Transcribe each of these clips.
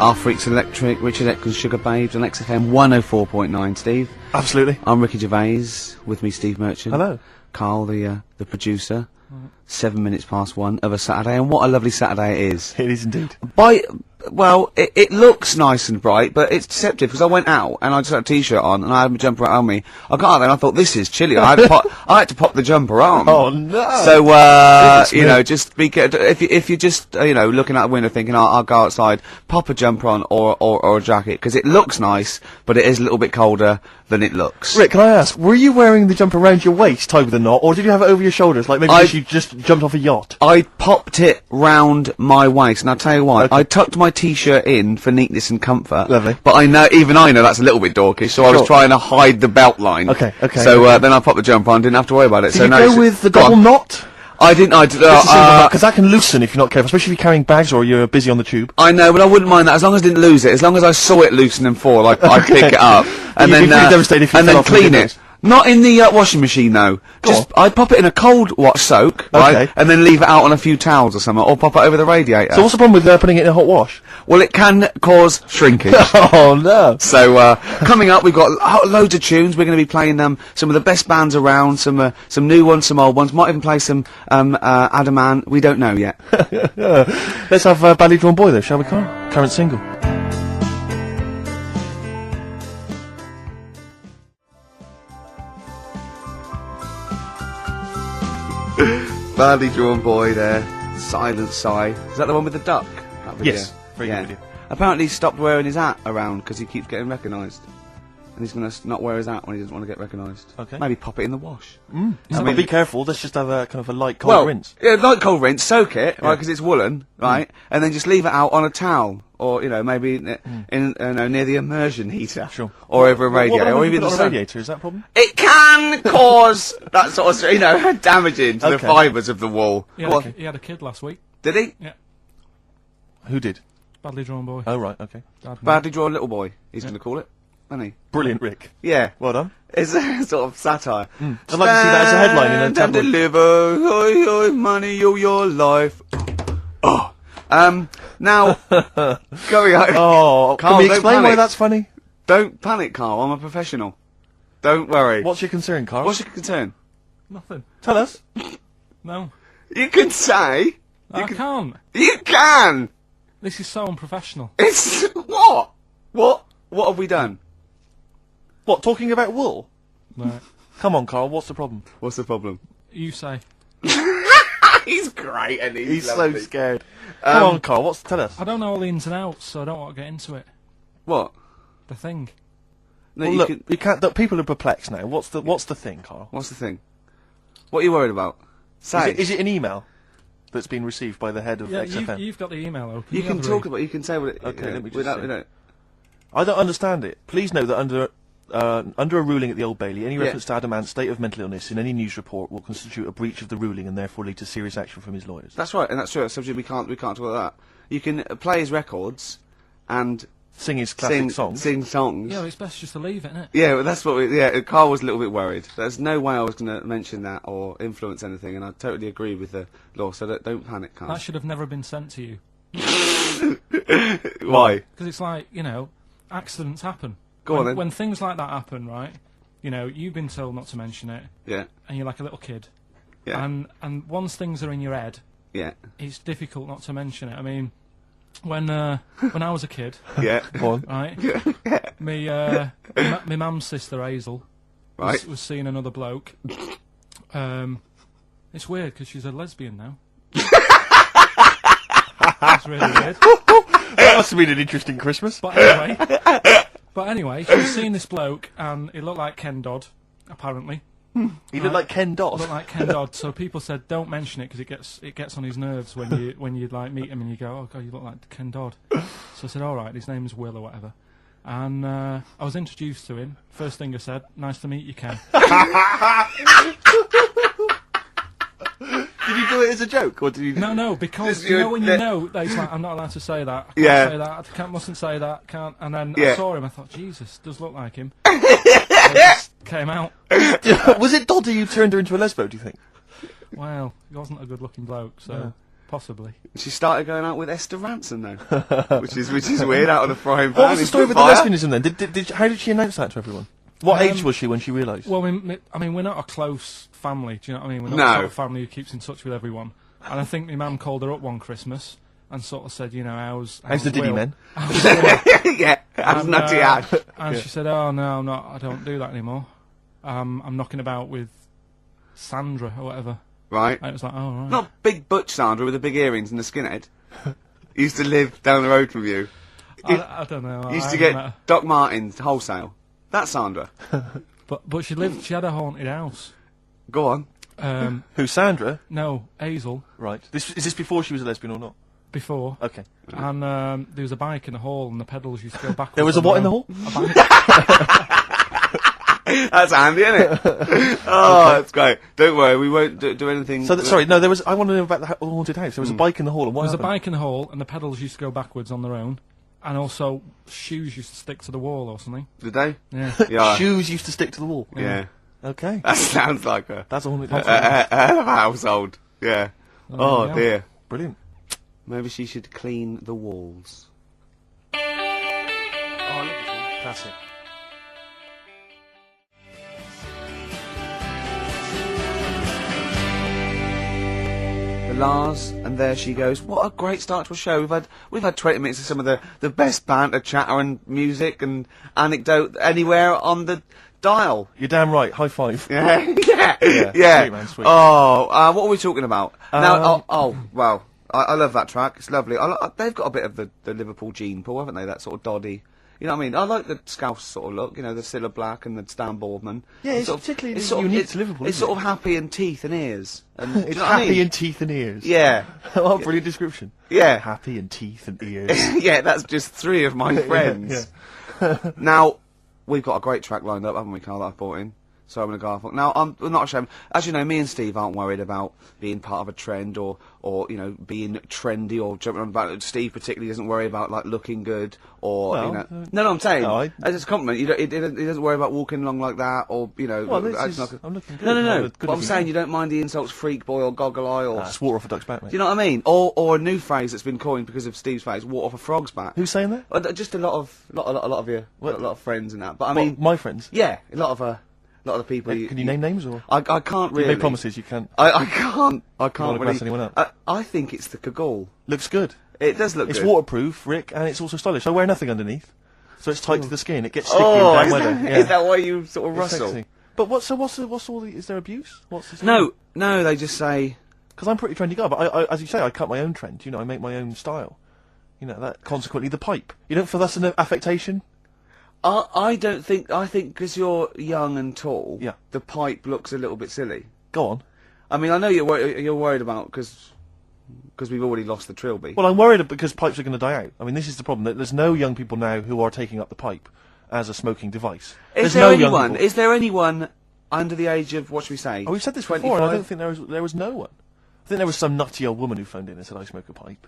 Our Freaks Electric, Richard Eccles, Sugar Babes, on XFM 104.9, Steve. Absolutely. I'm Ricky Gervais, with me Steve Merchant. Hello. Karl, the producer. 7 minutes past 1 of a Saturday, and what a lovely Saturday it is. It is indeed. Well, it looks nice and bright, but it's deceptive, because I went out, and I just had a t-shirt on, and I had my jumper on me. I got out there, and I thought, this is chilly. I had to pop the jumper on. Oh, no. So, you know, just be if you're just, you know, looking out the window thinking, I'll go outside, pop a jumper on, or a jacket, because it looks nice, but it is a little bit colder than it looks. Rick, can I ask, were you wearing the jumper around your waist, tied with a knot, or did you have it over your shoulders, like maybe you just jumped off a yacht? I popped it round my waist, and I'll tell you what, okay. I tucked my t-shirt in for neatness and comfort. Lovely. But I know that's a little bit dorkish, so I was trying to hide the belt line. Okay. So, then I popped the jumper on, didn't have to worry about it. Did you go with the double knot? I didn't, because that can loosen if you're not careful, especially if you're carrying bags or you're busy on the tube. I know, but I wouldn't mind that, as long as I didn't lose it, as long as I saw it loosen and fall, I'd pick it up. And then, clean it. Not in the washing machine though. I'd pop it in a cold wash soak, right? And then leave it out on a few towels or something, or pop it over the radiator. So what's the problem with putting it in a hot wash? Well, it can cause shrinkage. Oh no! So coming up, we've got loads of tunes. We're going to be playing some of the best bands around, some new ones, some old ones. Might even play some Adaman. We don't know yet. Let's have Badly Drawn Boy though, shall we, Karl? Current single. Badly Drawn Boy there. Silent Sigh. Is that the one with the duck? That video? Yes. Very good video. Apparently he stopped wearing his hat around because he keeps getting recognised. And he's going to not wear his hat when he doesn't want to get recognised. Okay. Maybe pop it in the wash. But be careful, let's just have a kind of a light cold rinse. Yeah, light cold rinse, soak it, right, because it's woolen, right, and then just leave it out on a towel. Or, you know, maybe near the immersion heater. Sure. Or over a radiator. Or even on a radiator, is that a problem? It can cause that sort of, you know, damaging to the fibres of the wall. He had a kid last week. Did he? Yeah. Who did? Badly Drawn Boy. Oh, right, okay. Badly Drawn Little Boy, he's going to call it, isn't he? Brilliant, Rick. Yeah. Well done. It's a sort of satire. I'd like to see that as a headline in a tabloid. And deliver, oi, oi, money, all your life. Oh. Now, going on. Oh, Karl, can we explain why that's funny? Don't panic, Karl, I'm a professional. Don't worry. What's your concern, Karl? What's your concern? Nothing. Tell us. No. You can say. I can't. You can! This is so unprofessional. It's... What? What have we done? What, talking about wool? Right. Come on, Karl, what's the problem? What's the problem? You say. He's great, and he's so scared. Come on, Karl, tell us. I don't know all the ins and outs, so I don't want to get into it. What? The thing. No, well, look, you can't. Look, people are perplexed now. What's the thing, Karl? What's the thing? What are you worried about? Say. Is it an email that's been received by the head of XFM? You've got the email open. You can talk about. You can say what it. Okay, let me just say. I don't understand it. Please note that under a ruling at the Old Bailey, any reference to Adamant's state of mental illness in any news report will constitute a breach of the ruling and therefore lead to serious action from his lawyers. That's right, and that's true. Subject we can't talk about that. You can play his records and sing his classic songs. Sing songs. Yeah, it's best just to leave it, isn't it? Yeah, but that's what Karl was a little bit worried. There's no way I was going to mention that or influence anything, and I totally agree with the law, so don't panic, Karl. That should have never been sent to you. Why? Because it's like, you know, accidents happen. Go on then. When things like that happen, right, you know, you've been told not to mention it. Yeah. And you're like a little kid. Yeah. And once things are in your head, yeah, it's difficult not to mention it. I mean, when I was a kid, yeah, go on. right, me mum's sister Hazel, right, was seeing another bloke. It's weird because she's a lesbian now. That's really weird. That must have been an interesting Christmas. But anyway, she was seeing this bloke, and he looked like Ken Dodd, apparently. He looked like Ken Dodd. Looked like Ken Dodd. So people said, don't mention it because it gets on his nerves when you like meet him and you go, oh god, you look like Ken Dodd. So I said, all right, his name's Will or whatever. And I was introduced to him. First thing I said, nice to meet you, Ken. Did you do it as a joke, or did you? No, because you know when you know that he's like, I'm not allowed to say that. I can't say that. I mustn't say that. Can't. And then I saw him. I thought, Jesus, does look like him. So it just came out. Was it Doddy who turned her into a lesbo? Do you think? Well, he wasn't a good-looking bloke, so. Possibly. She started going out with Esther Ransom though, which is weird, out of the frying pan. What was the story with the lesbianism then? How did she announce that to everyone? What age was she when she realised? Well, I mean, we're not a close family. Do you know what I mean? We're not the sort of family who keeps in touch with everyone. And I think my mum called her up one Christmas and sort of said, you know, how's the Diddy men? Yeah, how's Nutty Ash? And she said, oh no, I'm not. I don't do that anymore. I'm knocking about with Sandra or whatever. Right. And it was like, oh right. Not big butch Sandra with the big earrings and the skinhead. Used to live down the road from you. I don't know. Used to get Doc Martens wholesale. That's Sandra. But she had a haunted house. Go on. Who, Sandra? No, Hazel. Right. Is this before she was a lesbian or not? Before. Okay. And there was a bike in the hall, and the pedals used to go backwards. There was a what in the hall? A bike. That's handy, isn't it? Oh, that's great. Don't worry, we won't do anything. So, sorry, no, there was. I want to know about the haunted house. There was a bike in the hall, and what There was happened? a bike in the hall, and the pedals used to go backwards on their own. And also, shoes used to stick to the wall or something. Did they? Yeah. Yeah. Shoes used to stick to the wall. Yeah. Okay. That sounds like That's a haunted a house. household. Yeah. Oh yeah. dear. Brilliant. Maybe she should clean the walls. Oh, look at this. Classic. Lars, and there she goes. What a great start to a show. We've had 20 minutes of some of the best banter, chatter and music and anecdote anywhere on the dial. You're damn right. High five. Yeah. Yeah. Sweet, man, sweet. Oh, what are we talking about? Now, well, I love that track. It's lovely. They've got a bit of the Liverpool gene pool, haven't they? That sort of doddy. You know what I mean? I like the Scouse sort of look, you know, the Cilla Black and the Stan Boardman. Yeah, it's particularly unique to Liverpool, It's sort of happy in teeth and ears. And, It's do you know what I happy mean? in teeth and ears. Yeah. What a brilliant description. Yeah. Happy in teeth and ears. Yeah, that's just 3 of my friends. Now, we've got a great track lined up, haven't we, Karl, that I've brought in? So I'm going to go off. Now, I'm not ashamed. As you know, me and Steve aren't worried about being part of a trend or you know, being trendy or jumping on about it. Steve particularly doesn't worry about, like, looking good or, Well, you know. No, I'm saying, no, as a compliment, he doesn't worry about walking along like that or, you know. Well, I'm looking good. No. But I'm saying you don't mind the insults freak boy or goggle eye or... Just water off a duck's back, mate. Do you know what I mean? Or a new phrase that's been coined because of Steve's face, water off a frog's back. Who's saying that? Just a lot of you, a lot of friends and that. But I mean, my friends. yeah, a lot of the people. Can you name names or? I can't really. You make promises. You can't. I can't wanna really. pass anyone up? I think it's the Kagul. Looks good. It does look It's good. waterproof, Rick, and it's also stylish. I wear nothing underneath, so it's tight to the skin. It gets sticky Oh, in is bad weather. that, Yeah. is that why you sort of It's rustle? sexy. But what's all the? Is there abuse? What's this? No, they just say. Because I'm a pretty trendy guy, but I, as you say, I cut my own trend. You know, I make my own style. You know that. Consequently, the pipe. You don't feel that's an affectation? I don't think. I think because you're young and tall, Yeah. the pipe looks a little bit silly. Go on. I mean, I know you're worried about because we've already lost the trilby. Well, I'm worried because pipes are going to die out. I mean, this is the problem. That there's no young people now who are taking up the pipe as a smoking device. Is There's there no anyone? young people. Is there anyone under the age of what should we say? Oh, we've said this 25? before, and I don't think there was no one. I think there was some nutty old woman who phoned in and said, I smoke a pipe.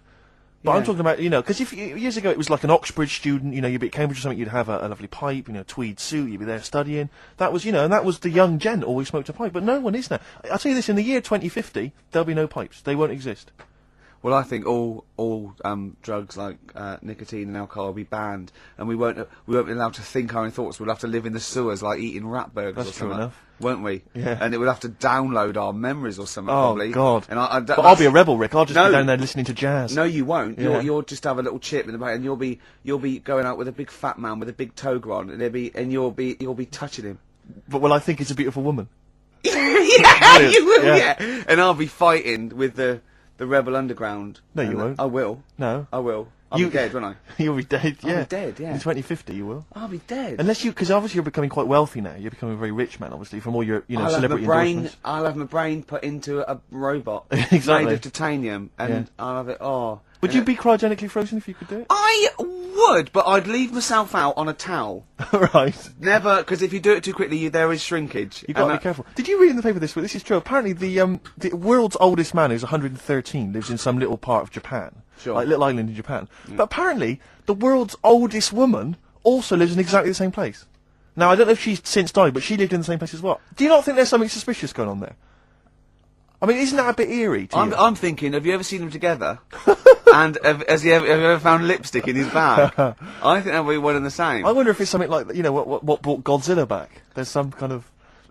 But I'm Yeah. talking about, you know, because years ago it was like an Oxbridge student, you know, you'd be at Cambridge or something, you'd have a lovely pipe, you know, tweed suit, you'd be there studying. That was, you know, and that was the young gent always smoked a pipe, but no one is now. I'll tell you this, in the year 2050, there'll be no pipes. They won't exist. Well, I think all drugs like nicotine and alcohol will be banned, and we won't be allowed to think our own thoughts. We'll have to live in the sewers like eating rat burgers. That's or true something, enough. won't we? Yeah. And it will have to download our memories or something. Oh, probably. God. And But I'll be a rebel, Rick. I'll just No. be down there listening to jazz. No, you won't. Yeah. You'll just have a little chip in the back, and you'll be going out with a big fat man with a big toga on, and you'll be touching him. But will I think it's a beautiful woman? Yeah, Brilliant. you will. Yeah. Yeah. And I'll be fighting with the Rebel Underground. No, you And won't. I will. No. I will. I'll be dead, won't I? You'll be dead, yeah. I'll be dead, yeah. In 2050, you will. I'll be dead. Unless because obviously you're becoming quite wealthy now. You're becoming a very rich man, obviously, from all your, you know, celebrity endorsements. I'll have my brain put into a robot Exactly. made of titanium, and I'll have it. Would you be cryogenically frozen if you could do it? I would, but I'd leave myself out on a towel. Right. Never, because if you do it too quickly, there is shrinkage. You've got to be careful. Did you read in the paper this week? This is true. Apparently, the world's oldest man, who's 113, lives in some little part of Japan. Sure. Like little island in Japan. But apparently, the world's oldest woman also lives in exactly the same place. Now, I don't know if she's since died, but she lived in the same place as well. Do you not think there's something suspicious going on there? I mean, isn't that a bit eerie to you? I'm thinking, have you ever seen them together? And have you ever found lipstick in his bag? I think that would be one and the same. I wonder if it's something like, you know, what brought Godzilla back. There's some kind of,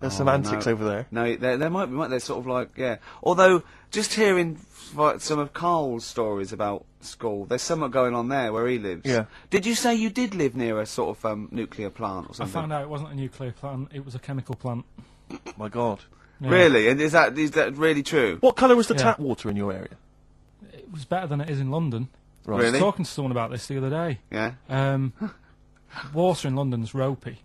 some antics over there. No, there might be, they're sort of like, yeah. Although, just hearing some of Karl's stories about school, there's something going on there where he lives. Yeah. Did you say you did live near a sort of nuclear plant or something? I found out it wasn't a nuclear plant, it was a chemical plant. My God. Yeah. Really? And is that really true? What colour was the tap water in your area? It was better than it is in London. Right. Really? I was talking to someone about this the other day. Yeah. Water in London's ropey.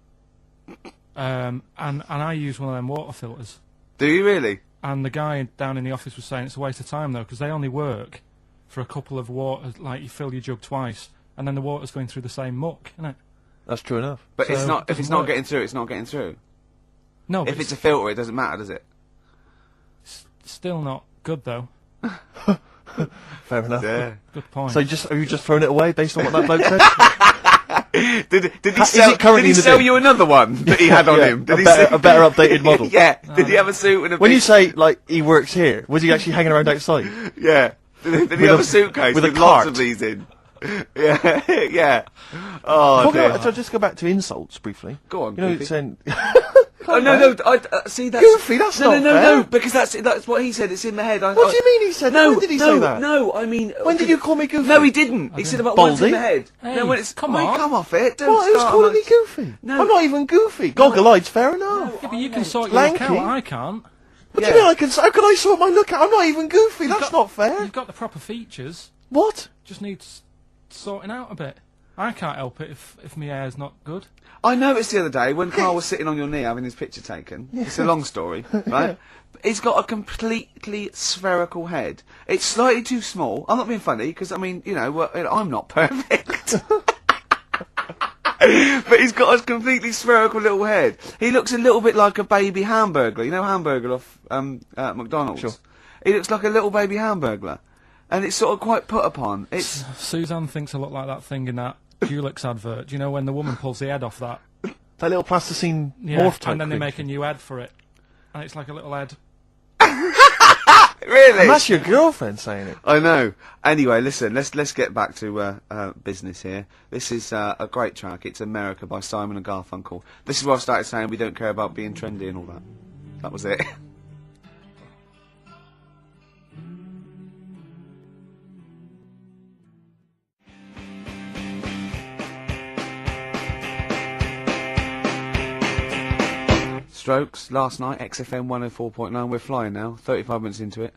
And I use one of them water filters. Do you really? And the guy down in the office was saying it's a waste of time though, because they only work for a couple of water, like you fill your jug twice, and then the water's going through the same muck, isn't it? That's true enough. But So it's not. If it it's doesn't not work. getting through, it's not getting through. No, If it's a filter, it doesn't matter, does it? still not good though. Fair enough. Yeah. Good point. So have you just thrown it away based on what that bloke said? Did he Is sell? it currently Did he in the sell bin? you another one that he had on him? Did a he better updated model. Yeah. Did he have a suit and a? When big- you say, like, he works here, was he actually hanging around outside? Yeah. Did he With have a- a suitcase with a with lots cart? of these in? Yeah. Yeah. Oh dear. So just go back to insults briefly. Go on, You know, Goofy. saying... Oh no! See that's Goofy, that's no, not no, fair. no, because that's what he said. It's in my head. What do you mean he said that? No, When did he no, say that? No, I mean. When did you call me Goofy? No, he didn't. He said about once in Baldy? the head. Hey, no, when it's come mate, on. come off it. Don't What? Who's start calling on me that- Goofy? No. I'm not even Goofy. Goggle-eyed's fair enough. Yeah, but you can sort Lanky. your look out, I can't. What do you mean I can... How can I sort my look out? I'm not even Goofy. That's not fair. You've got the proper features, What? just needs sorting out a bit. I can't help it if my hair's not good. I noticed the other day when Karl was sitting on your knee having his picture taken. It's a long story, right? He's got a completely spherical head. It's slightly too small. I'm not being funny because I mean, you know, I'm not perfect. But he's got a completely spherical little head. He looks a little bit like a baby hamburger. You know, hamburger off McDonald's. Sure. He looks like a little baby hamburger, and it's sort of quite put upon. It's Suzanne thinks I look like that thing in that Dulux advert. Do you know when the woman pulls the head off that? That little plasticine Yeah, morph type and then they thing. make a new head for it. And it's like a little head. really. And that's your girlfriend saying it. I know. Anyway, listen, let's get back to business here. This is a great track. It's America by Simon and Garfunkel. This is where I started saying we don't care about being trendy and all that. That was it. Strokes last night, XFM 104.9. We're flying now. 35 minutes into it.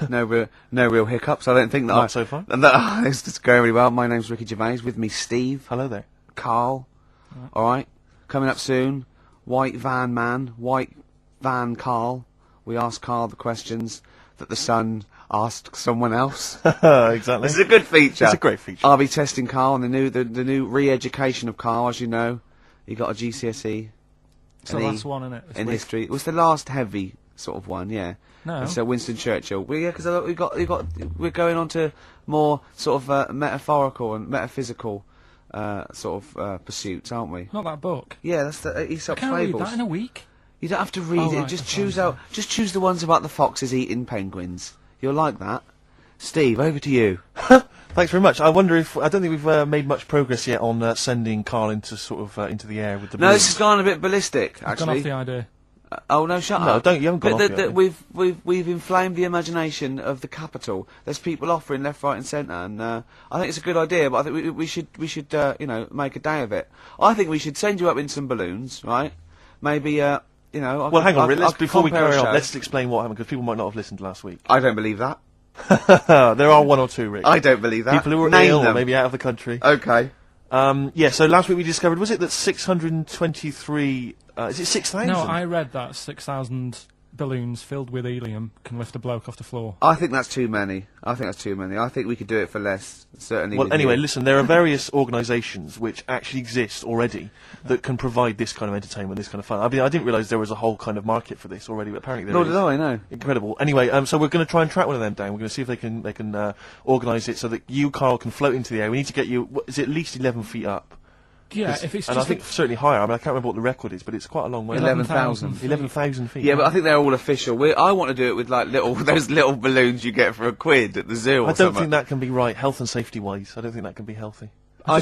No real hiccups. I don't think that. Not so far. It's just going really well. My name's Ricky Gervais. With me, Steve, Hello there. Karl. All right, coming up soon. White Van Man, White Van Karl. We ask Karl the questions that the Sun asked someone else. Exactly. This is a good feature. It's a great feature. I'll be testing Karl on the new re-education of Karl. As you know, he got a GCSE. It's the last one, isn't it? In history. It was the last heavy sort of one, yeah. No. So Winston Churchill. Well, yeah, because we're going on to more sort of metaphorical and metaphysical sort of pursuits, aren't we? Not that book. Yeah, that's the Aesop's I can't read fables. that in a week. You don't have to read Oh, it. right, Just that's choose right. out. Just choose the ones about the foxes eating penguins. You'll like that. Steve, over to you. Thanks very much. I wonder if I don't think we've made much progress yet on sending Karl into sort of into the air with the. No, this balloons. has gone a bit ballistic. I've gone off Actually. the idea. Oh no, shut No, up! don't- you haven't gone But off the idea. we've inflamed the imagination of the capital. There's people offering left, right, and centre, and I think it's a good idea. But I think we should you know, make a day of it. I think we should send you up in some balloons, right? Maybe you know. Well, hang on. Let's Before we compare a carry on, show. let's explain what happened because people might not have listened last week. I don't believe that. There are one or two, Rick. I don't believe that. People who were Name ill them. or maybe out of the country. Okay. Yeah. So last week we discovered was it that 623? Is it 6,000? No, I read that 6,000 balloons filled with helium can lift a bloke off the floor. I think that's too many. I think we could do it for less. Certainly. Well, with anyway, you. listen, there are various organisations which actually exist already that can provide this kind of entertainment, this kind of fun. I mean, I didn't realise there was a whole kind of market for this already, but apparently there Nor is. did I know. Incredible. Anyway, so we're going to try and track one of them down. We're going to see if they can organise it so that you, Karl, can float into the air. We need to get you, is it at least 11 feet up? Yeah, if it's and I think certainly higher. I mean, I can't remember what the record is, but it's quite a long way. 11,000. 11,000 feet. Yeah, but I think they're all official. I want to do it with like those little balloons you get for £1 at the zoo. Or I don't think that can be right, health and safety wise. I don't think that can be healthy. I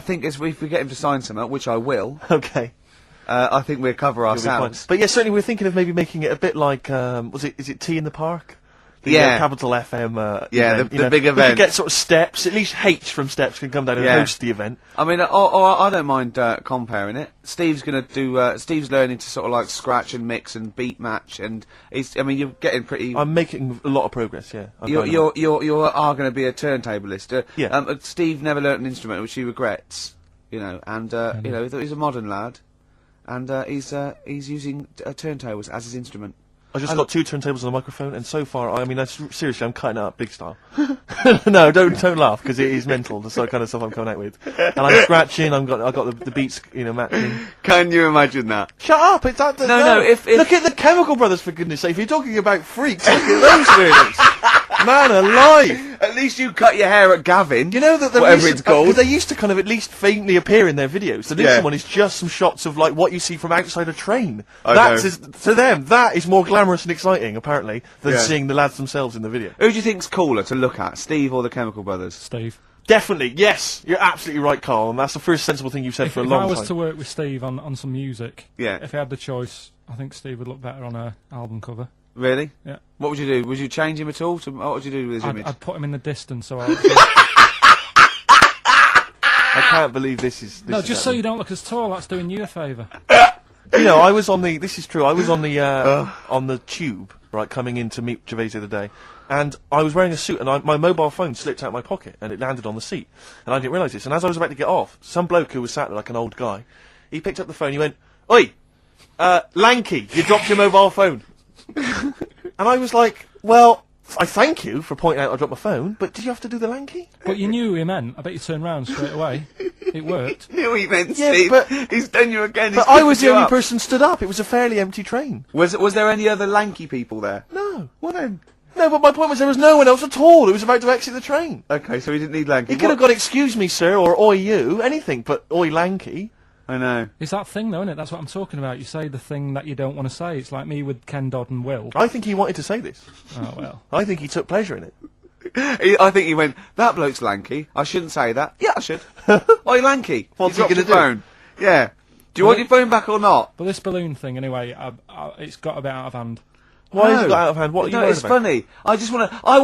think if we get him to sign something, which I will. Okay. I think we'll cover ourselves. But yeah, certainly we're thinking of maybe making it a bit like is it Tea in the Park? The Capital FM. The big event. We could get sort of Steps. At least H from Steps can come down and host the event. I mean, I don't mind comparing it. Steve's gonna do. Steve's learning to sort of like scratch and mix and beat match, and you're getting pretty. I'm making a lot of progress. Yeah. You are going to be a turntablist. Steve never learnt an instrument, which he regrets. And he's a modern lad, and he's using turntables as his instrument. I just got 2 turntables on the microphone, and so far, seriously, I'm cutting it up big style. No, don't laugh, because it is mental, the sort of kind of stuff I'm coming out with. And I'm scratching, I got the beats, matching. Can you imagine that? Shut up! It's that. No. If look at the Chemical Brothers, for goodness sake. If you're talking about freaks, look at those weirdos. Man alive! At least you cut your hair at Gavin. You know that whatever it's called. They used to kind of at least faintly appear in their videos. The new one is just some shots of like what you see from outside a train. To them, that is more glamorous and exciting, apparently, than seeing the lads themselves in the video. Who do you think's cooler to look at, Steve or the Chemical Brothers? Steve. Definitely, yes. You're absolutely right, Karl, and that's the first sensible thing you've said for a long time. If I was to work with Steve on some music, if he had the choice, I think Steve would look better on an album cover. Really? Yeah. What would you do? Would you change him at all? What would you do with his image? I'd put him in the distance, so I can't believe this is so you don't look as tall, that's doing you a favour. I was on the, this is true, I was on the tube, right, coming in to meet Gervais the other day, and I was wearing a suit, and my mobile phone slipped out of my pocket, and it landed on the seat, and I didn't realise this, and as I was about to get off, some bloke who was sat there like an old guy, he picked up the phone, he went, "Oi, Lanky, you dropped your mobile phone." And I was like, well, I thank you for pointing out I dropped my phone, but did you have to do the Lanky? But you knew who he meant. I bet you turned round straight away. It worked. Knew what he meant, Steve. But he's done you again. But I was the only person stood up. It was a fairly empty train. Was there any other lanky people there? No. Well then. No, but my point was there was no one else at all who was about to exit the train. Okay, so he didn't need lanky. He could have got "excuse me, sir," or "oi you," anything, but "oi Lanky." I know. It's that thing, though, isn't it? That's what I'm talking about. You say the thing that you don't want to say. It's like me with Ken Dodd and Will. I think he wanted to say this. Oh, well. I think he took pleasure in it. I think he went, "That bloke's lanky. I shouldn't say that." Yeah, I should. Oi, lanky. What's he going to do? Phone. Yeah. Do you want your phone back or not? But this balloon thing, anyway, it's got a bit out of hand. Why has it got out of hand? What are you worried it's about? funny. I just want to. I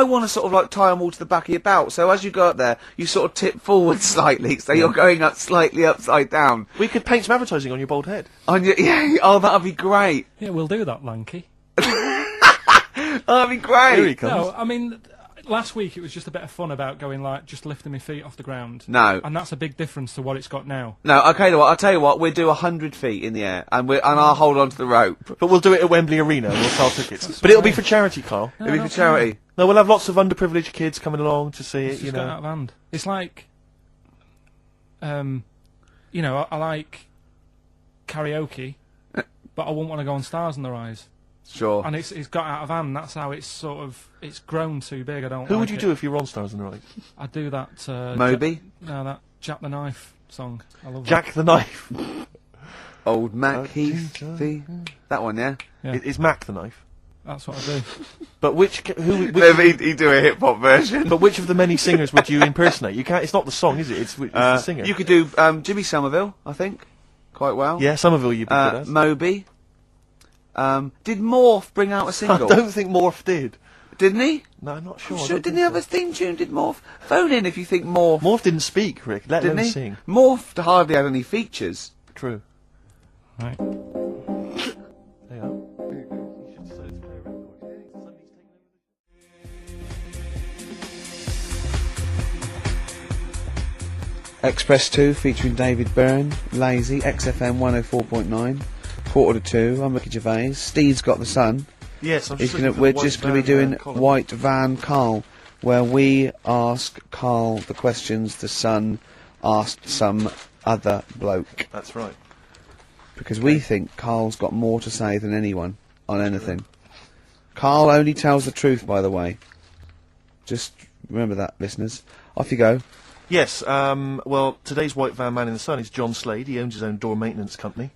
want to sort of like tie them all to the back of your belt. So as you go up there, you sort of tip forward slightly, so you're going up slightly upside down. We could paint some advertising on your bald head. Oh, that'd be great. Yeah, we'll do that, Lanky. That'd be great. Here he comes. No, I mean, last week it was just a bit of fun about going like just lifting my feet off the ground. No, and that's a big difference to what it's got now. No, okay. I'll tell you what. We'll do 100 feet in the air, and I'll hold on to the rope. But we'll do it at Wembley Arena. And we'll sell tickets. But it'll be for charity, Karl. No, it'll be for charity. No, we'll have lots of underprivileged kids coming along to see it. It's got out of hand. It's like, I like karaoke, but I wouldn't want to go on Stars in Their Eyes. Sure. And it's got out of hand. That's how it's it's grown too big. I don't. Who would you do if you were on Stars in Their Eyes? I'd do that. Moby. That Jack the Knife song. I love Jack the Knife. Old Mac Heath. That one, yeah. Is Mac the Knife? That's what I do. But which he'd do a hip hop version. But which of the many singers would you impersonate? You can't. It's not the song, is it? It's the singer. You could do Jimmy Somerville, I think, quite well. Yeah, Somerville you'd be good at. Moby. Did Morph bring out a single? I don't think Morph did. Didn't he? No, I'm not sure. Didn't he have a theme tune? Did Morph? Phone in if you think Morph. Morph didn't speak, Rick. Let him sing. Morph hardly had any features. True. Right. There you are. Express 2 featuring David Byrne, Lazy, XFM 104.9, 1:45. I'm Ricky Gervais. Steve's got the sun. Yes, we're just going to be doing White Van Karl, where we ask Karl the questions the Sun asked some other bloke. That's right. Because we think Karl's got more to say than anyone on anything. Karl only tells the truth, by the way. Just remember that, listeners. Off you go. Yes, well, today's White Van Man in the Sun is John Slade. He owns his own door maintenance company.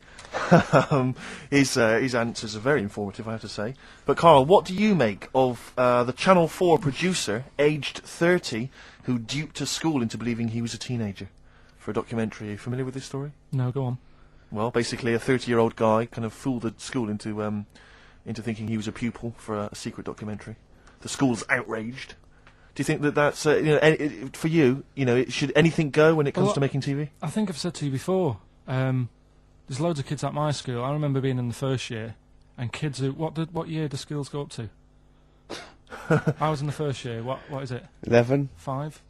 His answers are very informative, I have to say. But, Karl, what do you make of the Channel 4 producer, aged 30, who duped a school into believing he was a teenager for a documentary? Are you familiar with this story? No, go on. Well, basically, a 30-year-old guy kind of fooled the school into thinking he was a pupil for a secret documentary. The school's outraged. Do you think that that's, for you, should anything go when it comes to making TV? I think I've said to you before, there's loads of kids at my school. I remember being in the first year, and kids who, what year do schools go up to? I was in the first year. What is it? 11. 5?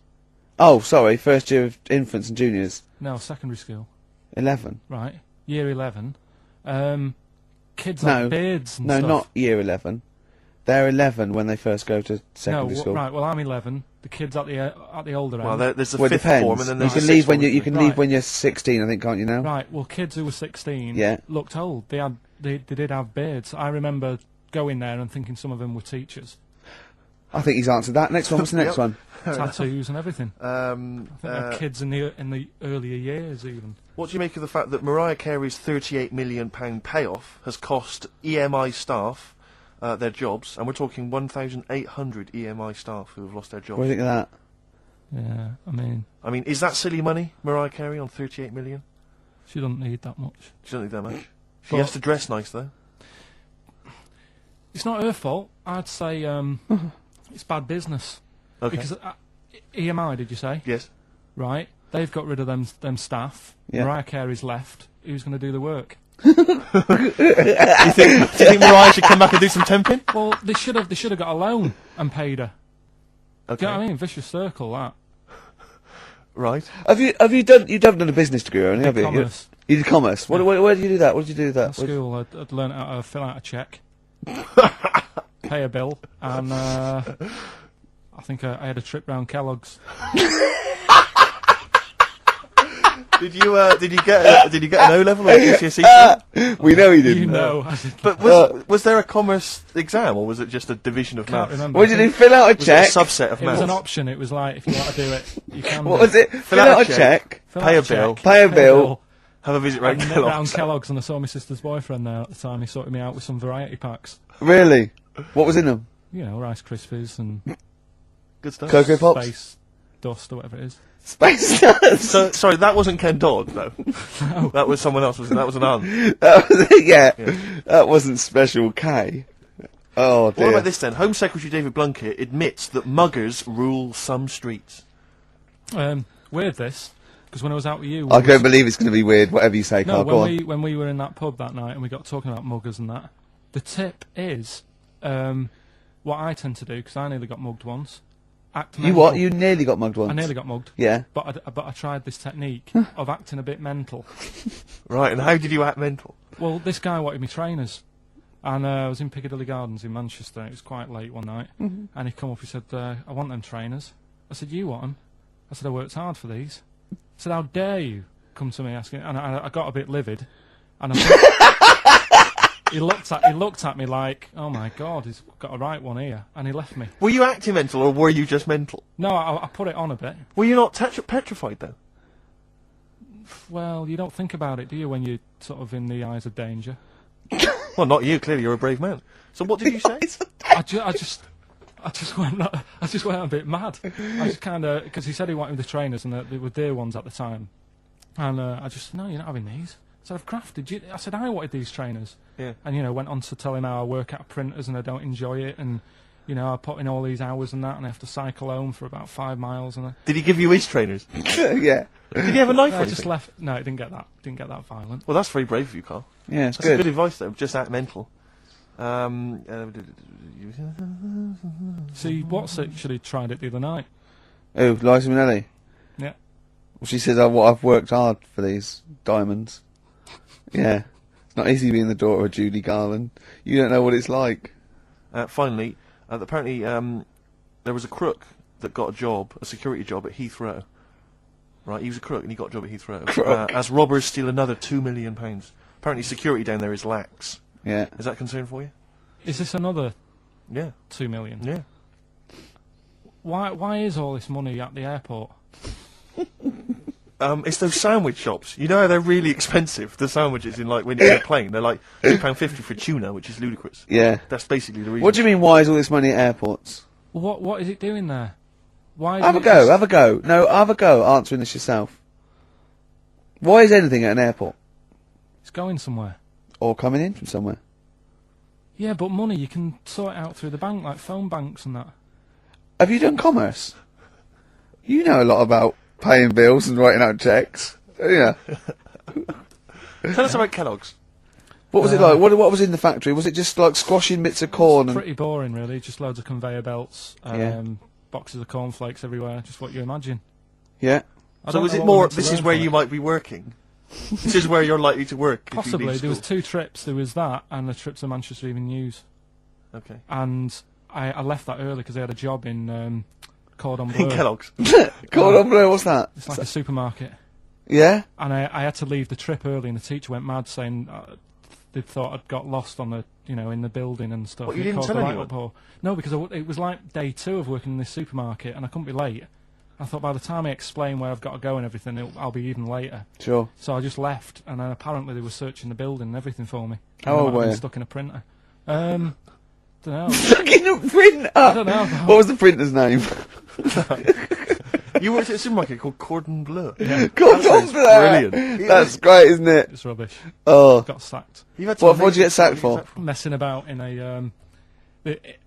Oh, sorry, first year of infants and juniors. No, secondary school. 11. Right, year 11. Kids have beards and stuff. No, not year 11. They're 11 when they first go to secondary school. Right. Well, I'm 11. The kids at the older end. Well, there's the well, fifth depends. form, and then there's you can leave when you can leave when you're 16, I think, can't you now? Right. Well, kids who were 16 looked old. They did have beards. I remember going there and thinking some of them were teachers. I think he's answered that. Next one. What's the next one? Tattoos and everything. I think they're kids in the earlier years even. What do you make of the fact that Mariah Carey's £38 million payoff has cost EMI staff their jobs, and we're talking 1,800 EMI staff who have lost their jobs? What do you think of that? Yeah, I mean, is that silly money, Mariah Carey, on 38 million? She doesn't need that much. She doesn't need that much. She has to dress nice, though. It's not her fault. I'd say it's bad business. Okay. Because EMI, did you say? Yes. Right. They've got rid of them staff. Yeah. Mariah Carey's left. Who's going to do the work? do you think Mariah should come back and do some temping? Well, they should have got a loan and paid her. Okay. Do you know what I mean? Vicious circle, that. Right. Have you done a business degree or anything? Have you? Commerce. You did commerce. Yeah. Where did you do that? What did you do with that? At school, I'd learned how to fill out a cheque, pay a bill, and I think I had a trip round Kellogg's. Did you get an O level or a GCSE? We know he didn't. You know. But was there a commerce exam, or was it just a division of maths? Remember. What did you do? Fill out a check? Was it a subset of It maths? was an option. It was like, if you want to do it, you can. What was it? Fill out a check. Pay a bill. Pay a bill. Have a visit round Kellogg's. Round Kellogg's, and I saw my sister's boyfriend there at the time. He sorted me out with some variety packs. Really? What was in them? You know, Rice Krispies and Good stuff. Cocoa Pops? Space Dust or whatever it is. Space Nuts. So, sorry, that wasn't Ken Dodd, though. No. That was someone else, wasn't it? That was an aunt. That was it, yeah. That wasn't Special K. Oh, dear. What about this then? Home Secretary David Blunkett admits that muggers rule some streets. Weird this, because when I was out with you... I can't believe it's going to be weird, whatever you say, No, Karl. Go on. when we were in that pub that night and we got talking about muggers and that, the tip is, what I tend to do, because I nearly got mugged once. Act You mental. what? You nearly got mugged once? I nearly got mugged. Yeah. But I tried this technique of acting a bit mental. Right, and how did you act mental? Well, this guy wanted me trainers. And I was in Piccadilly Gardens in Manchester. It was quite late one night. And he come up, he said, I want them trainers. I said, you want them? I said, I worked hard for these. I said, how dare you come to me asking? And I got a bit livid. And he looked at me like, oh my God, he's got a right one here. And he left me. Were you acting mental, or were you just mental? No, I put it on a bit. Were you not petrified, though? Well, you don't think about it, do you, when you're sort of in the eyes of danger? Well, not you. Clearly, you're a brave man. So, what did you say? I just went a bit mad. I just kind of, because he said he wanted the trainers and they were dear ones at the time, and I just, no, you're not having these. I said, I've crafted you. I said, I wanted these trainers. Yeah. And went on to tell him how I work at printers and I don't enjoy it, and I put in all these hours and that, and I have to cycle home for about 5 miles. And Did he give you his trainers? Yeah. Did he have a knife? I or just anything? left. No, it didn't get that. Didn't get that violent. Well, that's very brave of you, Karl. Yeah, it's That's good good. advice, though. Just act mental. See, what's actually tried it the other night. Oh, Liza Minnelli. Yeah. Well, she says, I've worked hard for these diamonds. Yeah. It's not easy being the daughter of Judy Garland. You don't know what it's like. Finally, apparently there was a crook that got a security job at Heathrow. Right, he was a crook and he got a job at Heathrow. As robbers steal another £2 million. Apparently security down there is lax. Yeah. Is that a concern for you? Is this another Yeah. 2 million? Yeah. Why is all this money at the airport? It's those sandwich shops. You know how they're really expensive, the sandwiches in, like, when you're in a plane? They're like £2.50 for tuna, which is ludicrous. Yeah. That's basically the reason. What do you mean, why is all this money at airports? What is it doing there? Why? Have a go. No, have a go answering this yourself. Why is anything at an airport? It's going somewhere. Or coming in from somewhere? Yeah, but money, you can sort it out through the bank, like phone banks and that. Have you done commerce? You know a lot about paying bills and writing out checks. Yeah. Tell us about Kellogg's. What was it like? What was in the factory? Was it just like squashing bits of corn? Pretty boring, really. Just loads of conveyor belts, boxes of cornflakes everywhere. Just what you imagine. Yeah. So is it more, this is where you might be working? This is where you're likely to work? Possibly. There was 2 trips. There was that and a trip to Manchester Evening News. Okay. And I left that early because I had a job in Cordon Bleu. In Kellogg's? Cordon Bleu, what's that? It's like a supermarket. Yeah? And I had to leave the trip early, and the teacher went mad saying they thought I'd got lost on the, in the building and stuff. What, you didn't tell anyone? No, because it was like day 2 of working in this supermarket, and I couldn't be late. I thought by the time I explain where I've got to go and everything, I'll be even later. Sure. So I just left, and then apparently they were searching the building and everything for me. How old were you? Stuck in a printer. Don't know. Stuck in a printer? I don't know. What was the printer's name? You worked at a supermarket called Cordon Bleu. Yeah. Cordon Bleu! Brilliant. That's great, isn't it? It's rubbish. Oh. Got sacked. What did you get sacked for? Messing about in a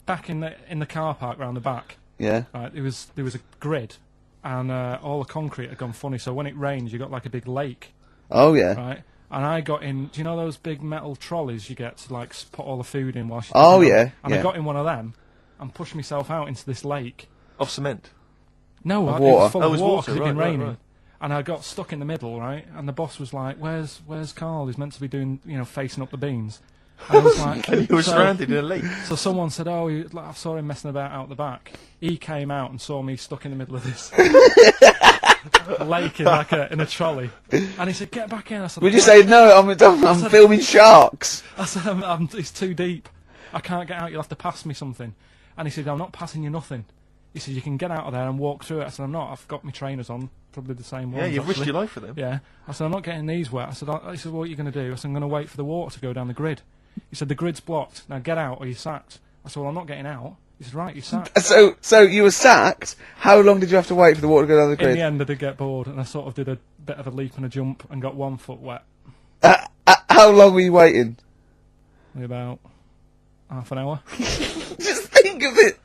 back in the car park round the back. Yeah. Right, there was a grid, and all the concrete had gone funny. So when it rains, you got like a big lake. Oh yeah. Right. And I got in. Do you know those big metal trolleys you get to like put all the food in while? Oh yeah. And I got in one of them and pushed myself out into this lake. Of cement? No, of it water. was full of water water, because it'd been raining. Right. And I got stuck in the middle, right? And the boss was like, "Where's Karl? He's meant to be doing, facing up the beans." And I was like, and you were stranded in a lake. So someone said, "Oh, I saw him messing about out the back." He came out and saw me stuck in the middle of this lake in a trolley, and he said, "Get back in." I said, "Would you say no? I'm filming sharks." I said, "It's too deep. I can't get out. You'll have to pass me something." And he said, "I'm not passing you nothing." He said, "You can get out of there and walk through it." I said, "I'm not. I've got my trainers on, probably the same ones." Yeah, you've risked your life for them. Yeah. I said, "I'm not getting these wet." He said, "What are you going to do?" I said, "I'm going to wait for the water to go down the grid." He said, "The grid's blocked. Now get out or you're sacked." I said, "Well, I'm not getting out." He said, "Right, you're sacked." So you were sacked? How long did you have to wait for the water to go down the grid? In the end, I did get bored, and I sort of did a bit of a leap and a jump and got 1 foot wet. How long were you waiting? Maybe about half an hour. Just think of it.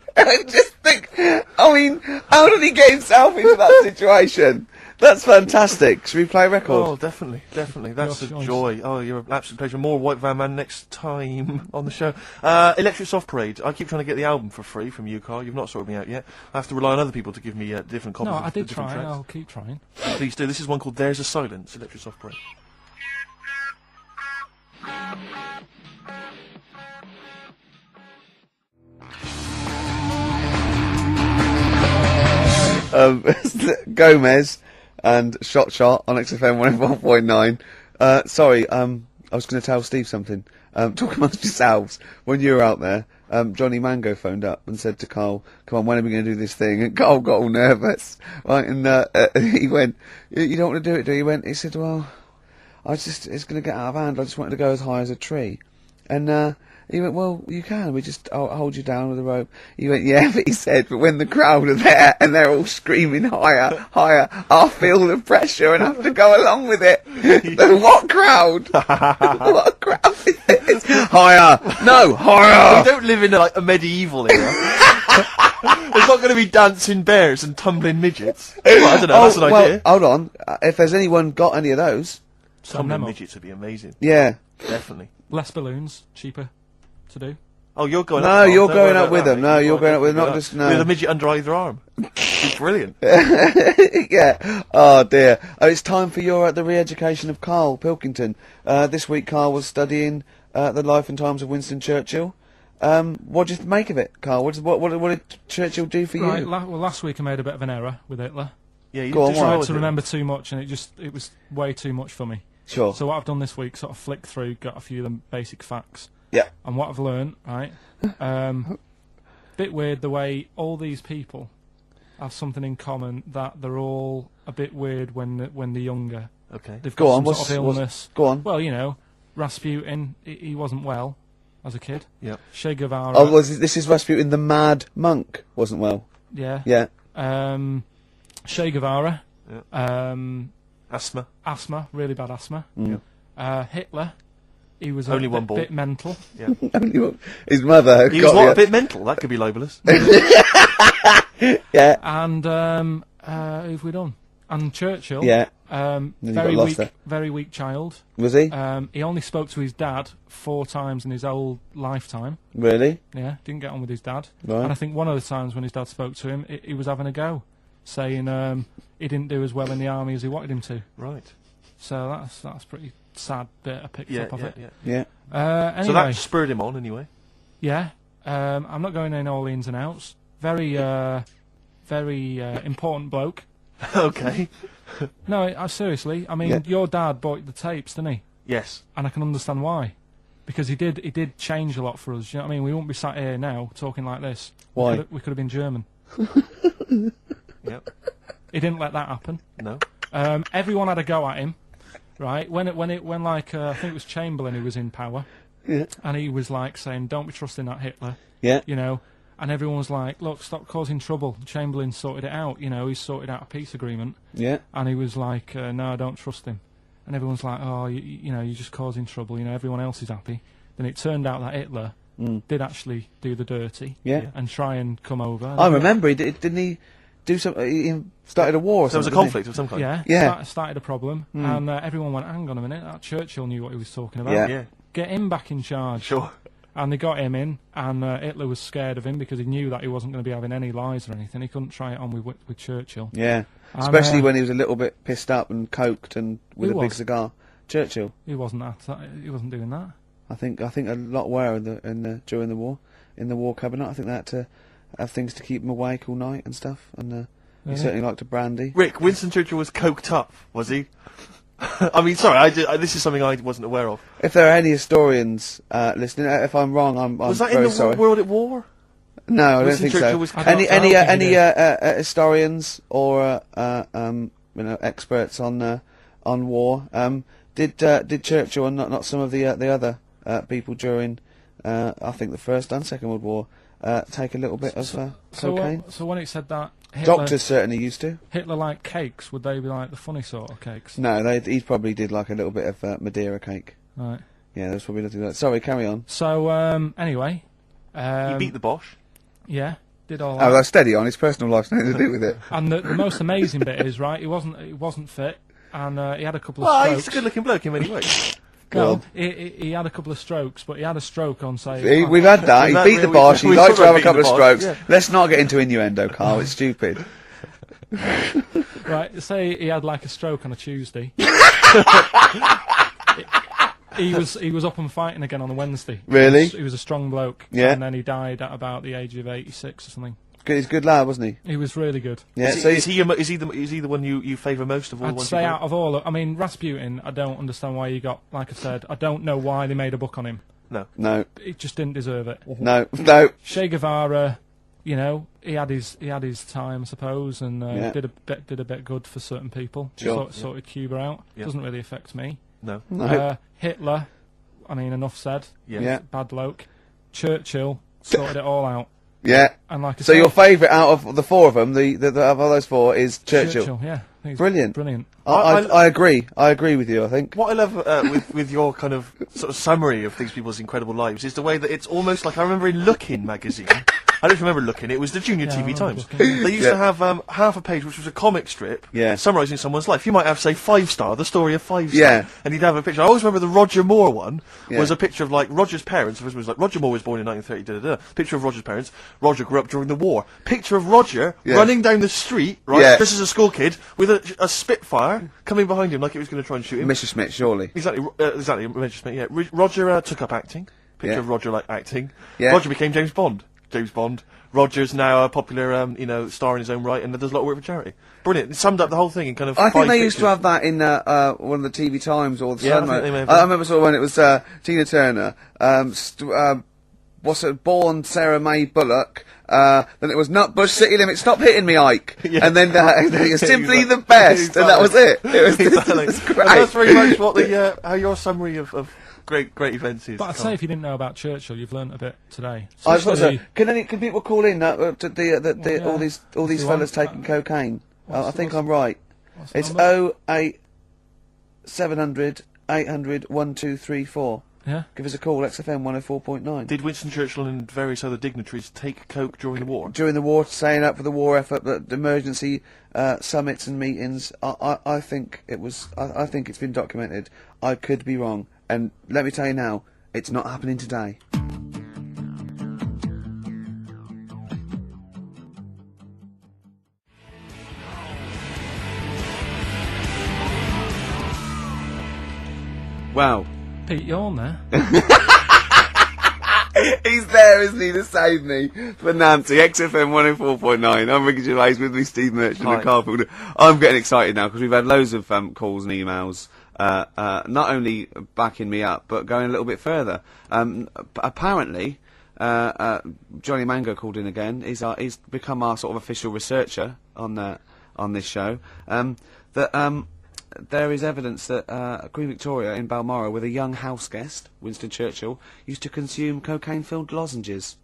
Just think. I mean, how did he get himself into that situation? That's fantastic. Should we play a record? Oh, definitely. That's a joy. Oh, you're an absolute pleasure. More White Van Man next time on the show. Electric Soft Parade. I keep trying to get the album for free from you, Karl. You've not sorted me out yet. I have to rely on other people to give me different copies. No, of I did the different try. tracks. I'll keep trying. Please do. This is one called There's a Silence. Electric Soft Parade. Gomez and Shot on XFM 101.9. Sorry, I was going to tell Steve something. Talk amongst yourselves. When you were out there, Johnny Mango phoned up and said to Karl, "Come on, when are we going to do this thing?" And Karl got all nervous, right? And he went, "You don't want to do it, do you?" He said, "Well, it's going to get out of hand. I just wanted to go as high as a tree." And he went, "Well, you can. I'll hold you down with a rope." He went, "Yeah," but he said, "But when the crowd are there and they're all screaming higher, higher, I'll feel the pressure and have to go along with it." What crowd? What crowd is this? Higher. No, higher. We don't live in a medieval era. There's not going to be dancing bears and tumbling midgets. Well, I don't know, that's an idea. Hold on. If there's anyone got any of those. Tumbling midgets would be amazing. Yeah. Definitely. Less balloons, cheaper to do. Oh, you're going up. No, you're going up with them. No, you're going up with them. Not just no. With a midget under either arm. It's brilliant. Yeah. Oh dear. Oh, it's time for the re-education of Karl Pilkington. This week, Karl was studying the life and times of Winston Churchill. What did you make of it, Karl? What did Churchill do for you? Well, last week I made a bit of an error with Hitler. Yeah, you tried to remember too much, and it was way too much for me. Sure. So what I've done this week, sort of flicked through, got a few of the basic facts. Yeah. And what I've learned, right? Bit weird the way all these people have something in common, that they're all a bit weird when they're younger. Okay. They've got some sort of illness. Go on. Well, you know, Rasputin, he wasn't well as a kid. Yeah. Che Guevara. Oh, this is Rasputin, the mad monk, wasn't well. Yeah. Yeah. Che Guevara. Yeah. Asthma. Asthma, really bad asthma. Mm. Hitler. He was Only a one ball. bit mental. Yeah. His mother. He was a bit mental. That could be libelous. Yeah. And who've we done? And Churchill. Yeah. Very weak child. Was he? He only spoke to his dad 4 times in his whole lifetime. Really? Yeah, didn't get on with his dad. Right. And I think one of the times when his dad spoke to him, he was having a go, saying he didn't do as well in the army as he wanted him to. Right. So that's pretty sad bit I picked up of it. Yeah. Anyway, So that spurred him on, anyway. yeah. I'm not going in all the ins and outs. Very important bloke. Okay. No, seriously. I mean, your dad bought the tapes, didn't he? Yes. And I can understand why. Because he did change a lot for us. You know what I mean? We wouldn't be sat here now talking like this. Why? We could have been German. Yep. He didn't let that happen. No. Everyone had a go at him, right? When I think it was Chamberlain who was in power, and he was like saying, "Don't be trusting that Hitler." Yeah. You know, and everyone was like, "Look, stop causing trouble." Chamberlain sorted it out. You know, he sorted out a peace agreement. Yeah. And he was like, "No, I don't trust him." And everyone's like, "Oh, you know, you're just causing trouble." You know, everyone else is happy. Then it turned out that Hitler did actually do the dirty. Yeah. And try and come over. I remember didn't he do something? He started a war. Or So there was a something, conflict of some kind. Yeah. Yeah. Started a problem, and everyone went, "Hang on a minute, that Churchill knew what he was talking about. Yeah. Yeah. Get him back in charge." Sure. And they got him in, and Hitler was scared of him because he knew that he wasn't going to be having any lies or anything. He couldn't try it on with Churchill. Yeah. And, Especially when he was a little bit pissed up and coked and with Who a big was? cigar. Churchill. He wasn't he wasn't doing that. I think a lot were during the war, in the war cabinet. I think they had to have things to keep him awake all night and stuff. And he certainly liked a brandy. Rick, Winston Churchill was coked up, was he? I mean, sorry, this is something I wasn't aware of. If there are any historians listening, if I'm wrong, I'm Was that very in the sorry. World at War? No, I don't Winston think Churchill so. was Any I don't think he historians or experts on war did Churchill and not some of the other people during I think the First and Second World War take a little bit of cocaine? So when it said that Hitler, Doctors certainly used to. Hitler liked cakes, would they be like the funny sort of cakes? No, he probably did like a little bit of Madeira cake. Right. Yeah, that's probably nothing like that. Sorry, carry on. So anyway, He beat the Bosch. yeah, did all Oh, that. that's steady on. His personal life's nothing to do with it. And the most amazing bit is, right, he wasn't fit, and he had a couple of Well, strokes. he's a good-looking bloke in many ways. No, he had a couple of strokes, but he had a stroke on, say... See, we've had that. He beat the Bosch. He we've likes to talked have a about couple of beating the strokes. Bosch, yeah. Let's not get into innuendo, Karl. It's stupid. Right, say he had like a stroke on a Tuesday. He was up and fighting again on a Wednesday. Really? He was a strong bloke. Yeah. And then he died at about the age of 86 or something. He's a good lad, wasn't he? He was really good. Yeah. Is he the one you favour most of all the I'd ones say you out of all... I mean, Rasputin, I don't understand why he got... Like I said, I don't know why they made a book on him. No. He just didn't deserve it. No. Che Guevara, you know, he had his time, I suppose, and did a bit good for certain people. Sure. Sorted Cuba out. Yeah. Doesn't really affect me. No. Hitler, I mean, enough said. Yeah. Bad bloke. Churchill sorted it all out. Yeah. And like I So said, your favourite out of the four of them, the of all those four, is Churchill. yeah. I think he's Brilliant. Brilliant. I agree. I agree with you. I think. What I love with your kind of sort of summary of these people's incredible lives is the way that it's almost like I remember in Lookin' magazine. I don't remember Lookin'. It was the Junior Yeah, I TV remember Times. Lookin'. They used to have half a page, which was a comic strip, summarising someone's life. You might have, say, 5 Star, the story of 5 Star, Yeah. and you'd have a picture. I always remember the Roger Moore one Yeah. was a picture of like Roger's parents. It was like Roger Moore was born in 1930. Picture of Roger's parents. Roger grew up during the war. Picture of Roger running down the street, right? Yeah. Just as a school kid with a Spitfire coming behind him like it was going to try and shoot him. Mr. Smith, surely. Exactly, Mr. Smith, yeah. Roger took up acting. Picture Yeah. of Roger, like, acting. Yeah. Roger became James Bond. Roger's now a popular, star in his own right, and does a lot of work for charity. Brilliant. It summed up the whole thing in kind of I think 5 they used to pictures. have that in one of the TV Times or the Yeah, I Sun. think they may have I done. remember sort of when it was Tina Turner, born Sarah May Bullock, Then it was Nutbush City Limit. Stop hitting me, Ike. Yeah. And then you're simply the best, and that was it. It was, Exactly. it was great. And that's very much what the how your summary of great events is. But I'd say if you didn't know about Churchill, you've learnt a bit today. I thought so. Especially- Can people call in to yeah. all these If you fellas want. taking cocaine? What's I the- think what's- I'm right. what's the It's number? 08700 800 1234. Yeah. Give us a call. XFM 104.9. Did Winston Churchill and various other dignitaries take coke during the war? During the war, staying up for the war effort, the emergency summits and meetings. I think it was. I think it's been documented. I could be wrong, and let me tell you now, it's not happening today. Wow. Pete, you're on there. He's there, isn't he, to save me? For Nancy, XFM 104.9. I'm Ricky Gervais, with me Steve Merchant Hi. and Karl. I'm getting excited now because we've had loads of calls and emails, not only backing me up, but going a little bit further. Apparently, Johnny Mango called in again. He's become our sort of official researcher on this show. There is evidence that Queen Victoria in Balmoral, with a young house guest, Winston Churchill, used to consume cocaine-filled lozenges.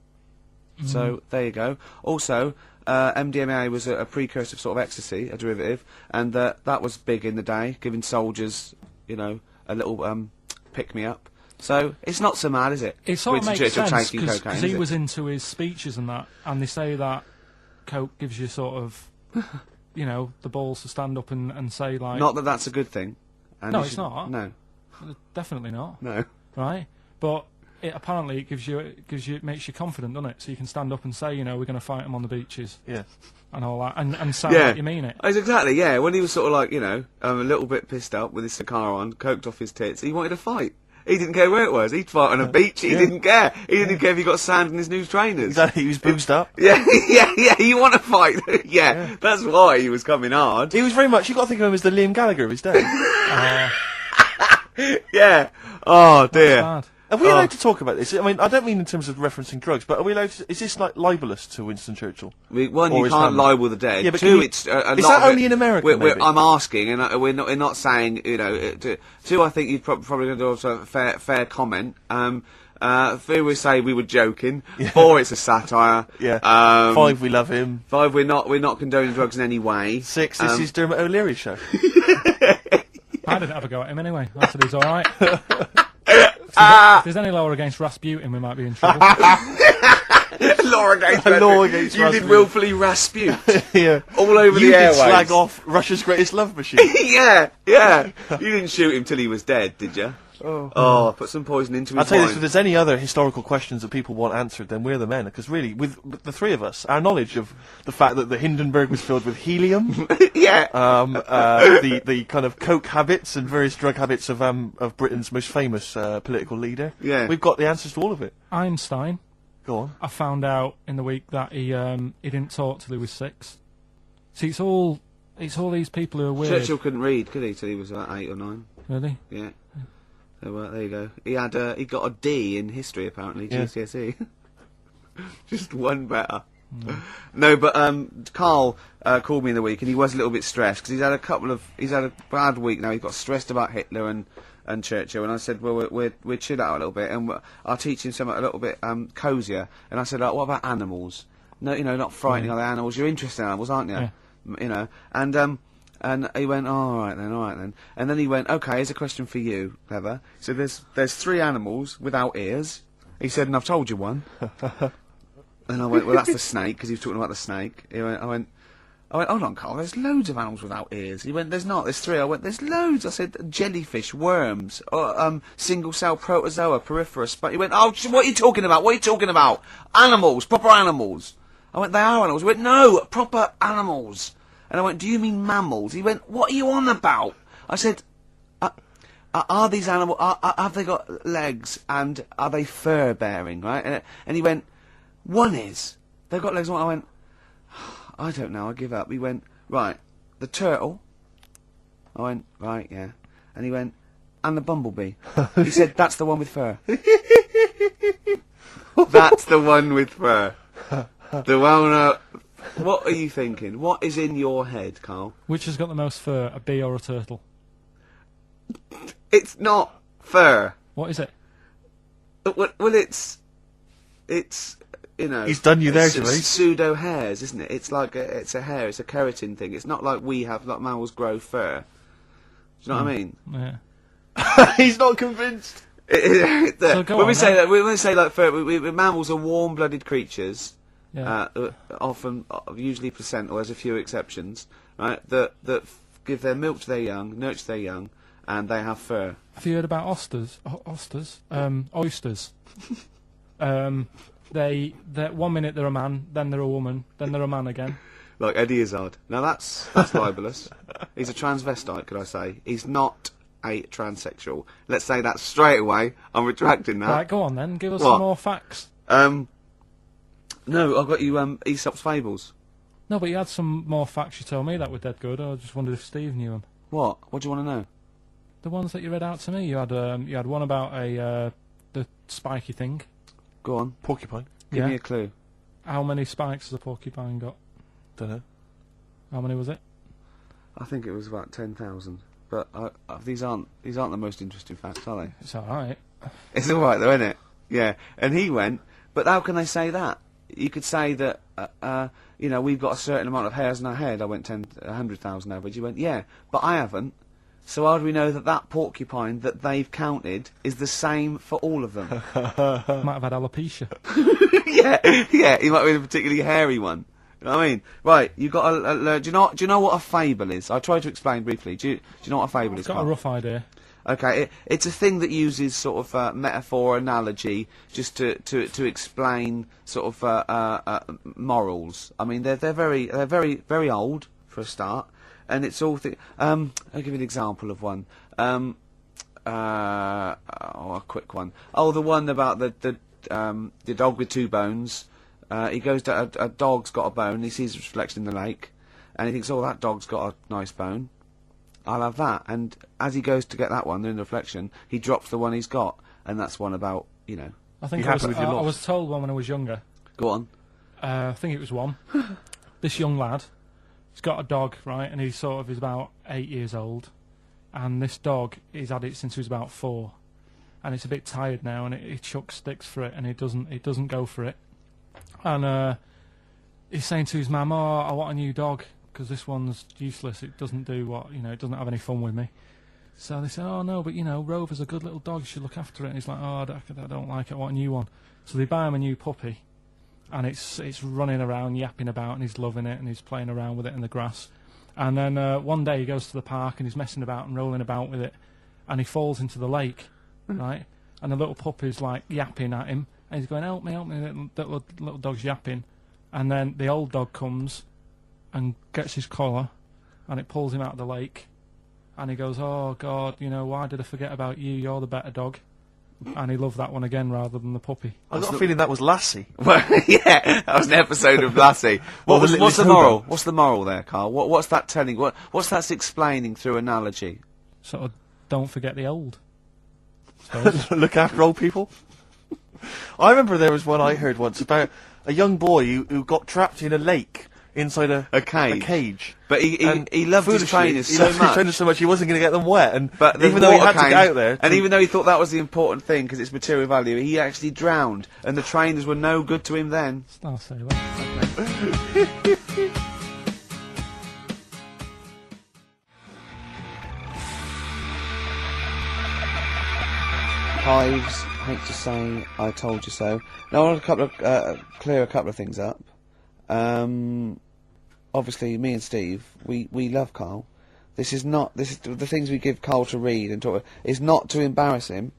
So, there you go. Also, MDMA was a precursor of sort of ecstasy, a derivative, and that was big in the day, giving soldiers, you know, a little pick-me-up. So, it's not so mad, is it? It sort of Winston makes Churchill sense taking because cocaine, he is it? was into his speeches and that, and they say that coke gives you sort of, you know, the balls to stand up and say like. Not that that's a good thing. And No, you it's should- not. No. Definitely not. No. Right? But it apparently makes you confident, doesn't it? So you can stand up and say, you know, we're going to fight them on the beaches Yeah. and all that, and sound Yeah. like you mean it. Exactly, yeah. When he was sort of like, you know, a little bit pissed up with his cigar on, coked off his tits, he wanted to fight. He didn't care where it was. He'd fight on a beach. He didn't care. He didn't care if he got sand in his new trainers. Exactly. He was boozed up. Yeah, yeah. You want to fight? Yeah, that's why he was coming hard. He was very much. You got to think of him as the Liam Gallagher of his day. Yeah. Oh dear. Bad. Are we allowed to talk about this? I mean, I don't mean in terms of referencing drugs, but are we allowed to, is this like libelous to Winston Churchill? One, Or you his can't family? libel the dead. Yeah, but Two, can you- it's a is lot that of only it- in America, we're- maybe? I'm asking, and we're not saying, you know. Two, I think you'd probably going to do also a fair comment. Three, we say we were joking. Four, it's a satire. Yeah. 5, we love him. 5, we're not condoning drugs in any way. 6, this is Dermot O'Leary's show. I didn't have a go at him anyway. I said he's all right. If there's any law against Rasputin, we might be in trouble. Law against Law against you did Rasputin. willfully Raspute Yeah. all over You the did airwaves. slag off Russia's greatest love machine. Yeah. You didn't shoot him till he was dead, did you? Oh, put some poison into his I'll tell you this, if wine. there's any other historical questions that people want answered, then we're the men. Because really, with the three of us, our knowledge of the fact that the Hindenburg was filled with helium, Yeah. the kind of coke habits and various drug habits of Britain's most famous political leader, Yeah. we've got the answers to all of it. Einstein, Go on. I found out in the week that he didn't talk till he was 6. See, it's all these people who are weird. Churchill couldn't read, could he, till he was about 8 or 9? Really? Yeah. So, there you go. He got a D in history, apparently, Yeah. GCSE. Just one better. No, but Karl called me in the week, and he was a little bit stressed because he's had a bad week now. He got stressed about Hitler and Churchill, and I said, well, we're chill out a little bit, and I'll teach him something a little bit cosier. And I said, like, what about animals? No, you know, not frightening other animals. You're interested in animals, aren't you? Yeah. You know, and he went, oh, all right then. And then he went, okay, here's a question for you, Clever. So there's 3 animals without ears. He said, and I've told you one. And I went, well, that's the snake, because he was talking about the snake. I went, hold on, Karl, there's loads of animals without ears. He went, there's not, there's 3. I went, there's loads. I said, jellyfish, worms, single-cell protozoa, poriferous. But he went, oh, what are you talking about? What are you talking about? Animals, proper animals. I went, they are animals. He went, no, proper animals. And I went, do you mean mammals? He went, what are you on about? I said, are these animals, have they got legs, and are they fur-bearing, right? And he went, one is. They've got legs. I went, I don't know, I give up. He went, right, the turtle. I went, right, yeah. And he went, and the bumblebee. He said, that's the one with fur. That's the one with fur. The well-known... What are you thinking? What is in your head, Karl? Which has got the most fur, a bee or a turtle? It's not fur. What is it? Well, it's you know. He's done you there, Gervais. Pseudo hairs, isn't it? It's like it's a hair. It's a keratin thing. It's not like we have, like mammals grow fur. Do you know what I mean? Yeah. He's not convinced. When we say like fur, mammals are warm-blooded creatures. Yeah. Often, usually placental. There's a few exceptions, right? That give their milk to their young, nurture their young, and they have fur. Have you heard about oysters? Oysters. They 1 minute they're a man, then they're a woman, then they're a man again. Like Eddie Izzard. Now that's libelous. He's a transvestite, could I say? He's not a transsexual. Let's say that straight away. I'm retracting that. Right, go on then. Give us some more facts. No, I've got you Aesop's Fables. No, but you had some more facts you told me that were dead good. I just wondered if Steve knew them. What? What do you want to know? The ones that you read out to me. You had one about the spiky thing. Go on. Porcupine. Give me a clue. How many spikes has a porcupine got? Don't know. How many was it? I think it was about 10,000. But these aren't the most interesting facts, are they? It's all right. It's all right though, isn't it? Yeah. And he went. But how can they say that? You could say that, you know, we've got a certain amount of hairs in our head. I went 100,000 average. You went, yeah, but I haven't. So how do we know that that porcupine that they've counted is the same for all of them? Might have had alopecia. yeah, he might be a particularly hairy one. You know what I mean? Right, you got a. Do you know what a fable is? I tried to explain briefly. Do you know what a fable is? I've got a rough idea. Okay, it's a thing that uses sort of metaphor, analogy, just to explain sort of morals. I mean, they're very old for a start, and it's all. I'll give you an example of one. A quick one. Oh, the one about the dog with two bones. He goes to a dog's got a bone. He sees a reflection in the lake, and he thinks, "Oh, that dog's got a nice bone. I'll have that." And as he goes to get that one in the reflection, he drops the one he's got, and that's one about, you know. I think I was told one when I was younger. Go on. I think it was one. This young lad, he's got a dog, right, and he's about 8 years old, and this dog, he's had it since he was about 4, and it's a bit tired now, and he chucks sticks for it, and he doesn't go for it, and he's saying to his mum, "Oh, I want a new dog, because this one's useless, it doesn't do what, you know, it doesn't have any fun with me." So they say, "Oh no, but you know, Rover's a good little dog, you should look after it." And he's like, "Oh, I don't like it, I want a new one." So they buy him a new puppy, and it's running around, yapping about, and he's loving it, and he's playing around with it in the grass. And then one day he goes to the park, and he's messing about and rolling about with it, and he falls into the lake, right? And the little puppy's like yapping at him, and he's going, help me, little dog's yapping. And then the old dog comes and gets his collar, and it pulls him out of the lake, and he goes, "Oh God, you know, why did I forget about you? You're the better dog." And he loved that one again rather than the puppy. I got a feeling that was Lassie. Well, yeah, that was an episode of Lassie. What's the moral? What's the moral there, Karl? What's that telling? What's that explaining through analogy? Sort of, don't forget the old. Look after old people. I remember there was one I heard once about a young boy who got trapped in a lake inside a cage. But he loved his trainers so much. He wasn't going to get them wet. But even though he had to get out there, and even though he thought that was the important thing because it's material value, he actually drowned, and the trainers were no good to him then. Star Sailor. Hives, hate to say, I told you so. Now I want to clear a couple of things up. Obviously, me and Steve, we love Karl. This is the things we give Karl to read and talk. Is not to embarrass him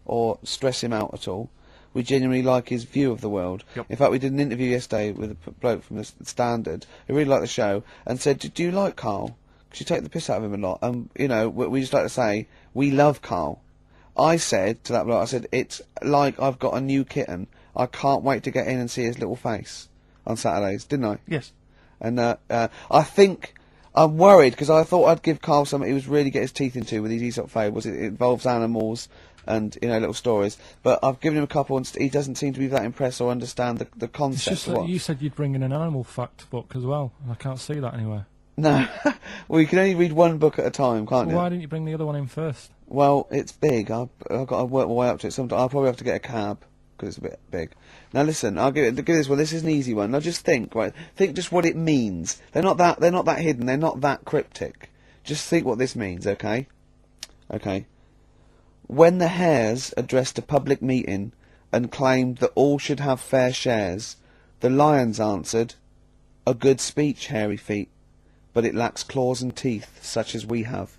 or stress him out at all. We genuinely like his view of the world. Yep. In fact, we did an interview yesterday with a bloke from the Standard who really liked the show and said, "Do you like Karl? Because you take the piss out of him a lot." You know, we just like to say we love Karl. I said to that bloke, I said, "It's like I've got a new kitten. I can't wait to get in and see his little face on Saturdays," didn't I? Yes. And I think I'm worried because I thought I'd give Karl something he was really get his teeth into with these Aesop fables. It involves animals and little stories. But I've given him a couple, and he doesn't seem to be that impressed or understand the concept. It's just that you said you'd bring in an animal fact book as well, and I can't see that anywhere. No, well, you can only read one book at a time, can't you? Why didn't you bring the other one in first? Well, it's big. I've got to work my way up to it. I'll probably have to get a cab because it's a bit big. Now listen, I'll give this one. This is an easy one. Now just think, right? Think just what it means. They're not that hidden. They're not that cryptic. Just think what this means, okay? Okay. When the hares addressed a public meeting and claimed that all should have fair shares, the lions answered, "A good speech, hairy feet, but it lacks claws and teeth such as we have."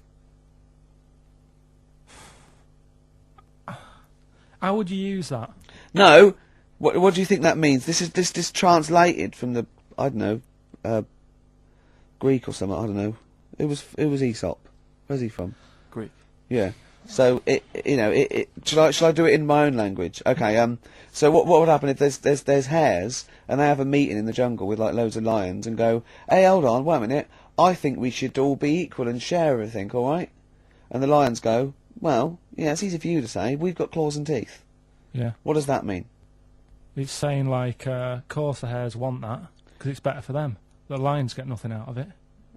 How would you use that? No, what do you think that means? This is translated from the Greek or something. I don't know. It was Aesop. Where's he from? Greek. Yeah. So shall I do it in my own language? Okay. So what would happen if there's hares and they have a meeting in the jungle with like loads of lions and go, "Hey, hold on, wait a minute. I think we should all be equal and share everything, all right?" And the lions go, "Well, yeah, it's easy for you to say. We've got claws and teeth." Yeah. What does that mean? It's saying like, of course the hares want that because it's better for them. The lions get nothing out of it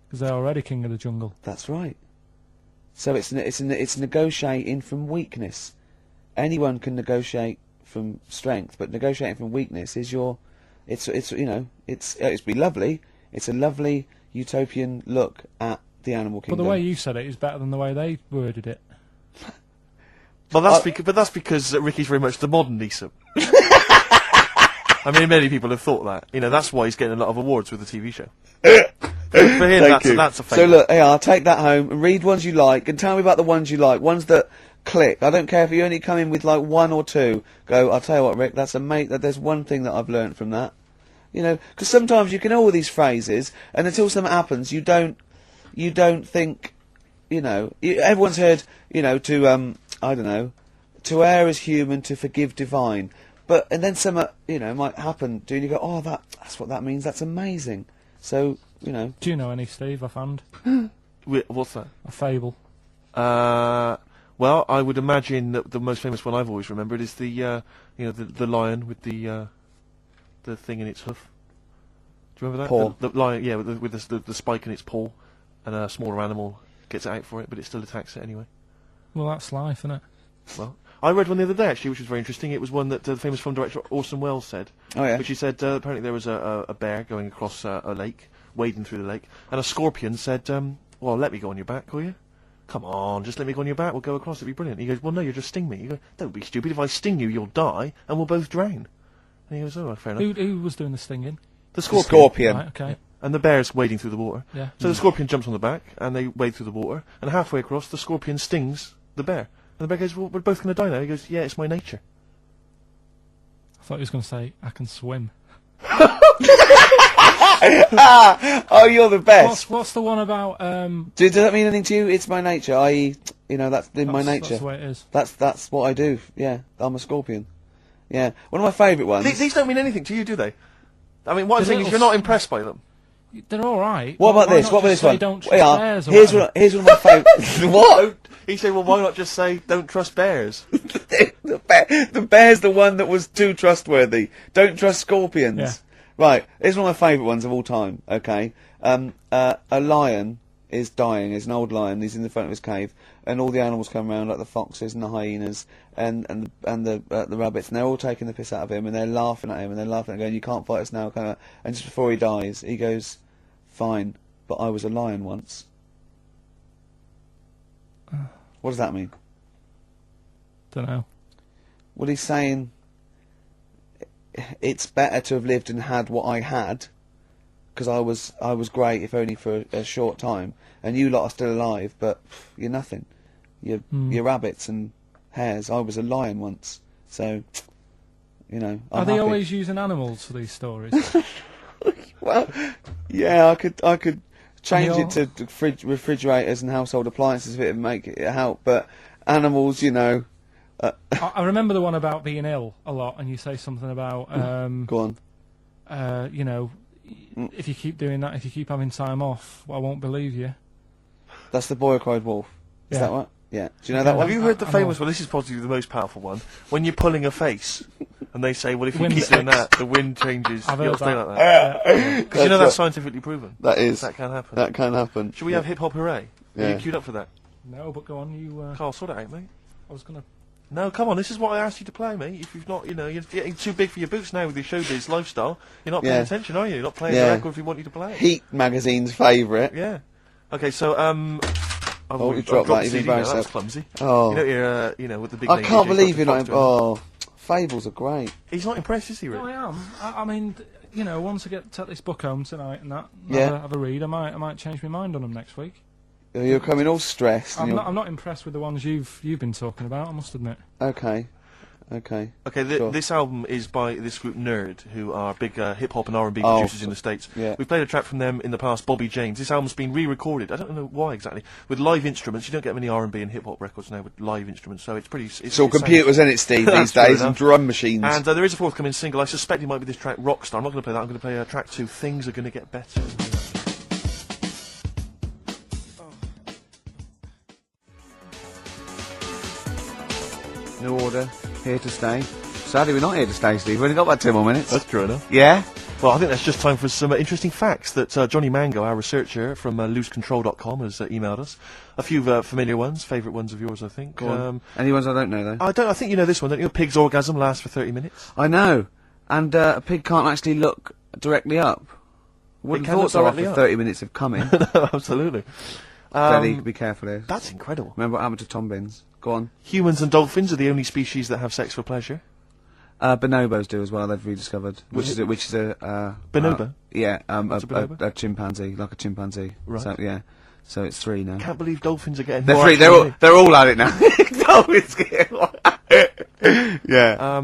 because they're already king of the jungle. That's right. So it's negotiating from weakness. Anyone can negotiate from strength, but negotiating from weakness is it's be lovely. It's a lovely utopian look at the animal kingdom. But the way you said it is better than the way they worded it. Well, that's because Ricky's very much the modern Aesop. I mean, many people have thought that. That's why he's getting a lot of awards with the TV show. For him, that's a favourite. So look, I'll take that home and read ones you like and tell me about the ones you like, ones that click. I don't care if you only come in with like one or two. Go, I'll tell you what, Rick, that's there's one thing that I've learnt from that. Because sometimes you can know all these phrases, and until something happens, you don't think, everyone's heard, to err is human, to forgive divine. And then something, might happen, and you go, oh, that's what that means, that's amazing. So, Do you know any, Steve, offhand? What's that? A fable. Well, I would imagine that the most famous one I've always remembered is the lion with the thing in its hoof. Do you remember that? Paw. The lion, yeah, with the spike in its paw, and a smaller animal gets out for it, but it still attacks it anyway. Well, that's life, isn't it? Well, I read one the other day, actually, which was very interesting. It was one that the famous film director Orson Welles said. Oh, yeah. Which he said, apparently there was a bear going across a lake, wading through the lake, and a scorpion said, well, let me go on your back, will you? Come on, just let me go on your back, we'll go across, it'll be brilliant. He goes, well, no, you'll just sting me. You go, don't be stupid, if I sting you, you'll die, and we'll both drown. And he goes, oh, fair enough. Who was doing the stinging? The scorpion. The scorpion. Right, okay. And the bear's wading through the water. Yeah. So the scorpion jumps on the back, and they wade through the water, and halfway across, the scorpion stings the bear. And the bear goes, well, we're both going to die now. He goes, yeah, it's my nature. I thought he was going to say, I can swim. Oh, you're the best. What's the one about... Does that mean anything to you? It's my nature, i.e., that's in my nature. That's the way it is. That's what I do, yeah. I'm a scorpion. Yeah. One of my favourite ones. These don't mean anything to you, do they? I mean, what I'm saying is you're not impressed by them. They're all right. What about this? What about this one? Don't trust bears here's one of my favourites. What? He said, well, why not just say, don't trust bears? The bear's the one that was too trustworthy. Don't trust scorpions. Yeah. Right, here's one of my favourite ones of all time, okay? A lion is dying, he's an old lion, he's in the front of his cave, and all the animals come around, like the foxes and the hyenas, and the rabbits, and they're all taking the piss out of him, and they're laughing at him, and they're laughing at him, going, you can't fight us now, and just before he dies, he goes, fine, but I was a lion once. What does that mean? Don't know. Well, he's saying it's better to have lived and had what I had, because I was great, if only for a short time, and you lot are still alive, but you're nothing. You're rabbits and hares. I was a lion once, so I'm Are they happy. always using animals for these stories? Well, yeah, I could change it to refrigerators and household appliances if it would make it help, but animals, I remember the one about being ill a lot, and you say something about go on. if you keep doing that, if you keep having time off, I won't believe you. That's the boy who cried wolf. Is Yeah. that right? Yeah. Do you know that one? Have you heard the famous one? This is possibly the most powerful one. When you're pulling a face, and they say, well, if you keep doing that, the wind changes. I've You'll heard stay that. like that. Because you know that's scientifically proven. That is. That can happen. That can happen. Should we have hip hop hooray? Yeah. Are you queued up for that? No, but go on, you... Carl, sort it out, mate. I was going to... No, come on, this is what I asked you to play, mate. If you've not, you're getting too big for your boots now with your showbiz lifestyle. You're not paying attention, are you? You're not playing the record if we want you to play it. Heat magazine's favourite. Yeah. Okay, so, Oh, you dropped that, you've embarrassed that was yourself. clumsy. Oh. You know, with the big I name can't DJ, believe you're Dr. not... Oh, fables are great. He's not impressed, is he, No, really? I am. I mean, you know, once I take this book home tonight and that, have a read, I might change my mind on them next week. You're coming all stressed. I'm not impressed with the ones you've been talking about, I must admit. Okay. Sure. This album is by this group Nerd, who are big hip-hop and R&B producers in the States. Yeah. We've played a track from them in the past, Bobby James. This album's been re-recorded, I don't know why exactly, with live instruments. You don't get many R&B and hip-hop records now with live instruments, so it's pretty... It's all computers, isn't it, Steve, these days, and drum machines. And there is a forthcoming single. I suspect it might be this track, Rockstar. I'm not going to play that, I'm going to play track 2, Things Are Going to Get Better. New Order, here to stay. Sadly, we're not here to stay, Steve. We've only got about 2 more minutes. That's true enough. Yeah? Well, I think that's just time for some interesting facts that Johnny Mango, our researcher from losecontrol.com, has emailed us. A few familiar ones, favourite ones of yours, I think. Go on. Any ones I don't know, though? I think you know this one, don't you? A pig's orgasm lasts for 30 minutes. I know. And a pig can't actually look directly up. Wouldn't have thought so after 30 minutes of coming. No, absolutely. Steady, be careful here. That's incredible. Remember what happened to Tom Binns? Go on. Humans and dolphins are the only species that have sex for pleasure. Bonobos do as well, they've rediscovered. Which is a Bonobo? Yeah, What's a bonobo? a chimpanzee, like a chimpanzee. Right. So, yeah. So it's 3 now. Can't believe dolphins are getting They're more 3, they're all at it now. Dolphins get Yeah.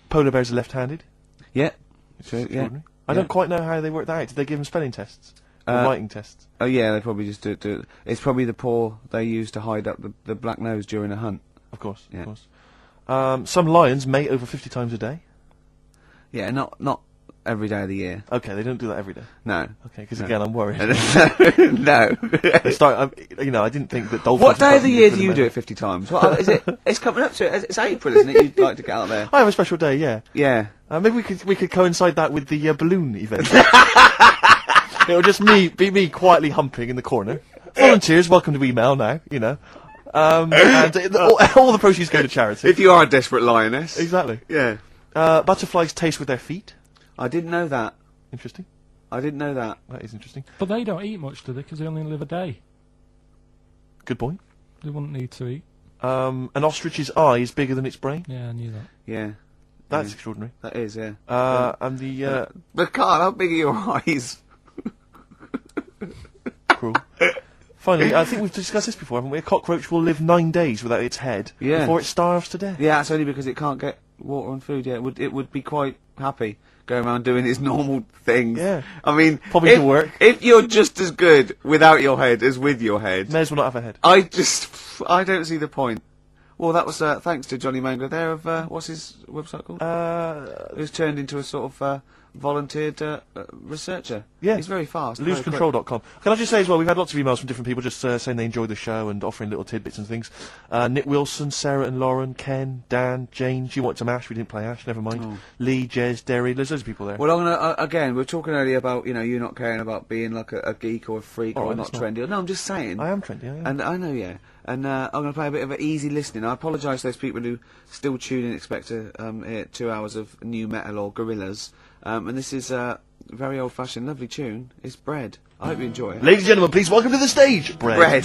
Polar bears are left-handed. Yeah. True, yeah. I don't quite know how they work that out. Did they give them spelling tests? Or writing tests? Oh yeah, they probably just do it. It's probably the paw they use to hide up the black nose during a hunt. Of course, yeah. Of course. Some lions mate over 50 times a day. Yeah, not every day of the year. Okay, they don't do that every day. No. Okay, because again, I'm worried. No. They start. I didn't think that dolphins. What day of the year do you do it 50 times? What is it? It's coming up to it. It's April, isn't it? You'd like to get out there. I have a special day. Yeah. Yeah. Maybe we could coincide that with the balloon event. It'll just be me quietly humping in the corner. Volunteers, welcome to email now. You know. And all the proceeds go to charity. If you are a desperate lioness. Exactly. Yeah. Butterflies taste with their feet. I didn't know that. Interesting. I didn't know that. That is interesting. But they don't eat much, do they? Because they only live a day. Good point. They wouldn't need to eat. An ostrich's eye is bigger than its brain. Yeah, I knew that. Yeah. That's extraordinary. That is, yeah. And the... But Karl, how big are your eyes? Cruel. Finally, I think we've discussed this before, haven't we? A cockroach will live 9 days without its head before it starves to death. Yeah, that's only because it can't get water and food. Yeah, it would be quite happy going around doing its normal things. Yeah. I mean, probably to work. If you're just as good without your head as with your head, may as well not have a head. I don't see the point. Well, that was thanks to Johnny Mangler there of what's his website called? Who's turned into a sort of volunteered researcher. Yeah, he's very fast. Losecontrol.com. Can I just say as well, we've had lots of emails from different people just saying they enjoyed the show and offering little tidbits and things. Nick Wilson, Sarah and Lauren, Ken, Dan, Jane. She wanted some Ash. We didn't play Ash. Never mind. Oh. Lee, Jez, Derry. There's loads of people there. Well, I'm gonna again. We were talking earlier about you not caring about being like a geek or a freak or not trendy. No, I'm just saying. I am trendy. I am. And I know, yeah. And I'm going to play a bit of an easy listening. I apologise to those people who still tune in and expect to hear 2 hours of new metal or Gorillaz. And this is a very old-fashioned, lovely tune. It's Bread. I hope you enjoy it. Ladies and gentlemen, please welcome to the stage, Bread. Bread.